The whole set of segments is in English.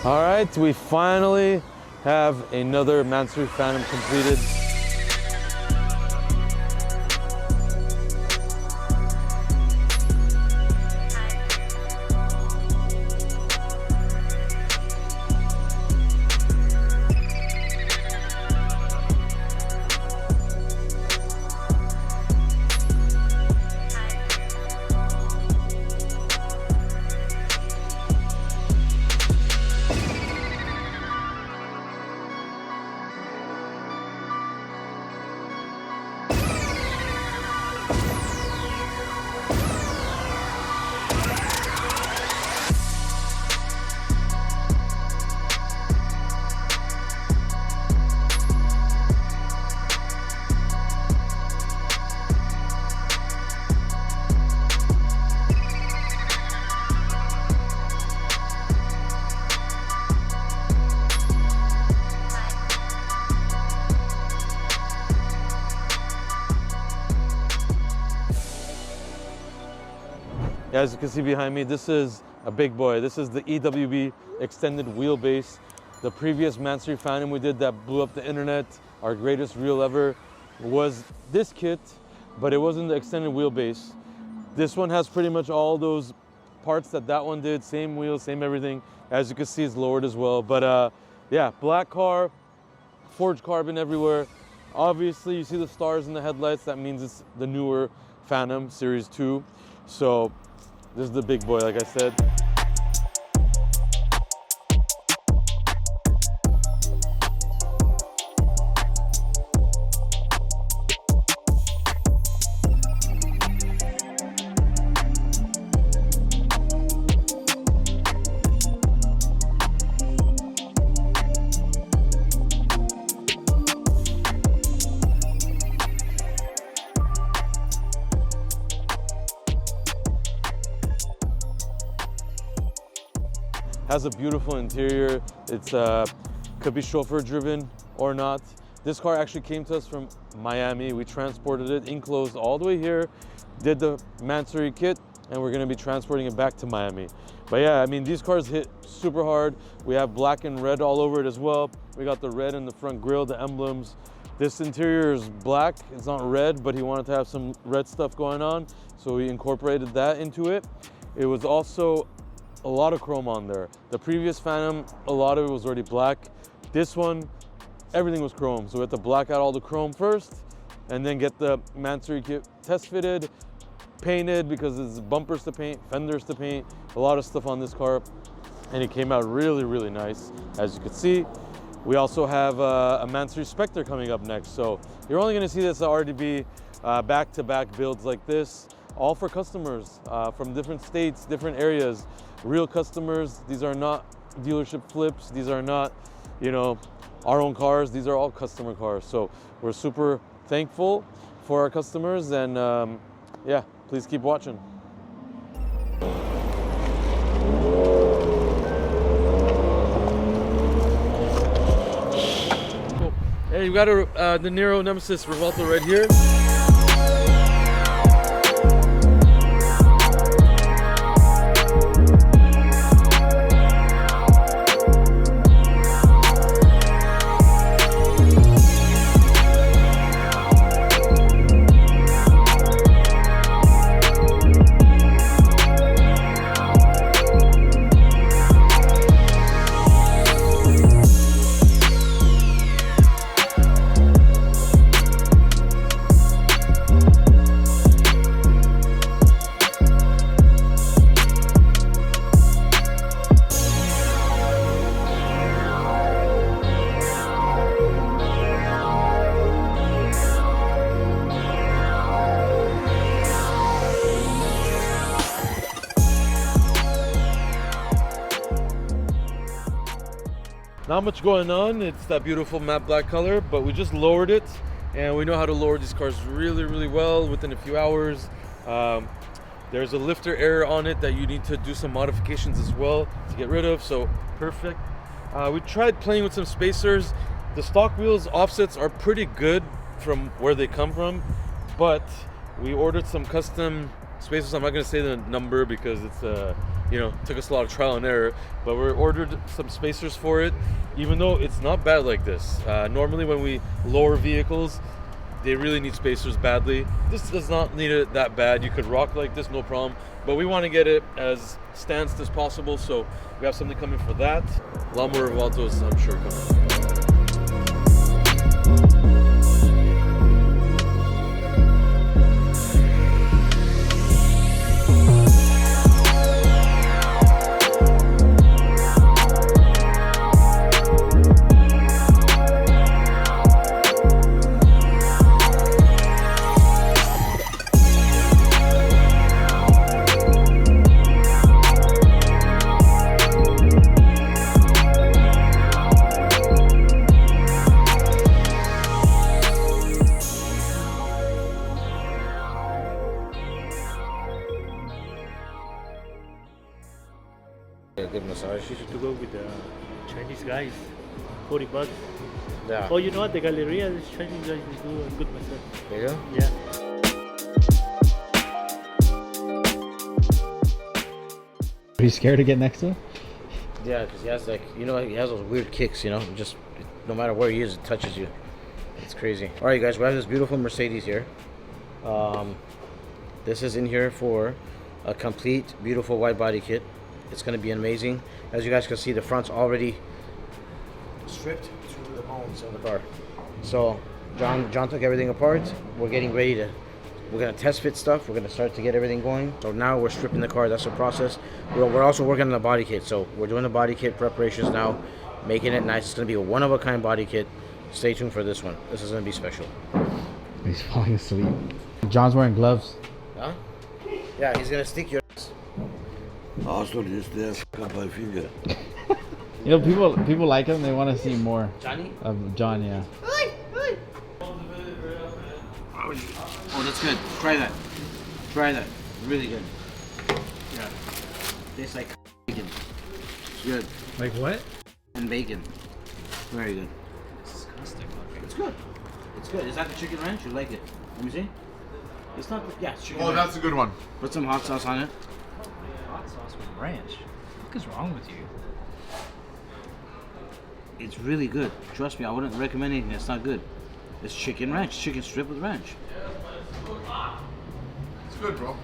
All right, we finally have another Mansory Phantom completed. As you can see behind me, this is a big boy. This is the EWB extended wheelbase. The previous Mansory Phantom we did that blew up the internet, our greatest reel ever, was this kit, but it wasn't the extended wheelbase. This one has pretty much all those parts that one did, same wheels, same everything. As you can see, it's lowered as well. But yeah, black car, forged carbon everywhere. Obviously, you see the stars in the headlights. That means it's the newer Phantom Series 2. So this is the big boy, like I said. Has a beautiful interior. It's could be chauffeur driven or not. This car actually came to us from Miami. We transported it enclosed all the way here, did the Mansory kit, and we're gonna be transporting it back to Miami. But yeah, I mean, these cars hit super hard. We have black and red all over it as well. We got the red in the front grille, the emblems. This interior is black, it's not red, but he wanted to have some red stuff going on, so we incorporated that into it. It was also a lot of chrome on there. The previous Phantom, a lot of it was already black. This one, everything was chrome. So we had to black out all the chrome first and then get the Mansory kit test fitted, painted because it's bumpers to paint, fenders to paint, a lot of stuff on this car. And it came out really, really nice, as you can see. We also have a Mansory Spectre coming up next. So you're only gonna see this at RDB back-to-back builds like this, all for customers from different states, different areas. Real customers. These are not dealership flips. These are not, you know, our own cars. These are all customer cars. So we're super thankful for our customers, and yeah, please keep watching. Cool. Hey, you got the Nero Nemesis Revuelto right here. Not much going on. It's that beautiful matte black color, but we just lowered it, and we know how to lower these cars really, really well within a few hours. There's a lifter error on it that you need to do some modifications as well to get rid of, so perfect. We tried playing with some spacers. The stock wheels offsets are pretty good from where they come from, but we ordered some custom spacers. I'm not going to say the number because it's you know, took us a lot of trial and error, but we ordered some spacers for it, even though it's not bad like this. Normally when we lower vehicles, they really need spacers badly. This does not need it that bad. You could rock like this, no problem, but we want to get it as stanced as possible, so we have something coming for that. Lamborghini Revuelto is, I'm sure, coming. A good massage. You should go with the Chinese guys. 40 bucks. Yeah. Oh, you know what? The Galleria, these Chinese guys they do a good massage. There you go. Yeah. Are you scared to get next to him? Yeah, because he has like, you know, he has those weird kicks, you know, just no matter where he is, it touches you. It's crazy. All right, guys, we have this beautiful Mercedes here. This is in here for a complete, beautiful wide body kit. It's going to be amazing. As you guys can see, the front's already stripped to the bones of the car. So John took everything apart. We're getting ready to, we're going to test fit stuff. We're going to start to get everything going. So now we're stripping the car. That's the process. We're also working on the body kit. So we're doing the body kit preparations now, making it nice. It's going to be a one-of-a-kind body kit. Stay tuned for this one. This is going to be special. He's falling asleep. John's wearing gloves. Huh? Yeah, he's going to stick your ass. Also, just there, my finger. You know, people like him. They want to see more Johnny? of John. Yeah. Oh, that's good. Try that. Try that. Really good. Yeah. Tastes like bacon. It's good. Like what? And bacon. Very good. Disgusting. It's good. It's good. Is that the chicken ranch? You like it? Let me see. It's not. Yeah, it's chicken ranch. That's a good one. Put some hot sauce on it. Hot sauce with ranch. What is wrong with you? It's really good. Trust me, I wouldn't recommend anything that's not good. It's chicken ranch. Chicken strip with ranch. It's good, bro.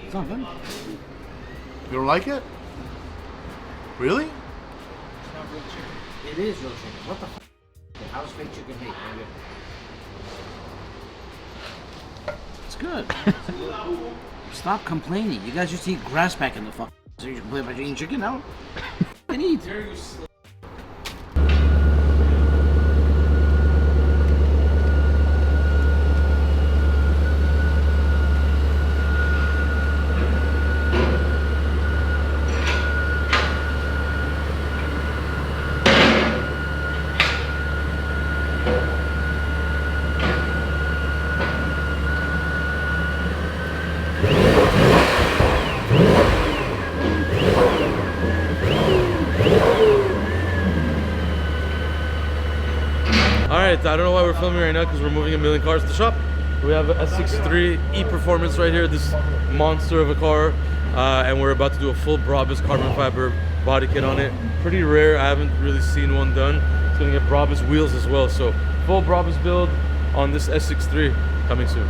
It's not bad. You don't like it? Really? It's not real chicken. It is real chicken. What the f***? How's fake chicken made? It's good. Stop complaining. You guys used to eat grass back in the fuck. So you complain about eating chicken now? Can eat. Alright, I don't know why we're filming right now because we're moving a million cars to the shop. We have a S63 E-Performance right here, this monster of a car, and we're about to do a full Brabus carbon fiber body kit on it. Pretty rare, I haven't really seen one done. It's gonna get Brabus wheels as well, so full Brabus build on this S63 coming soon.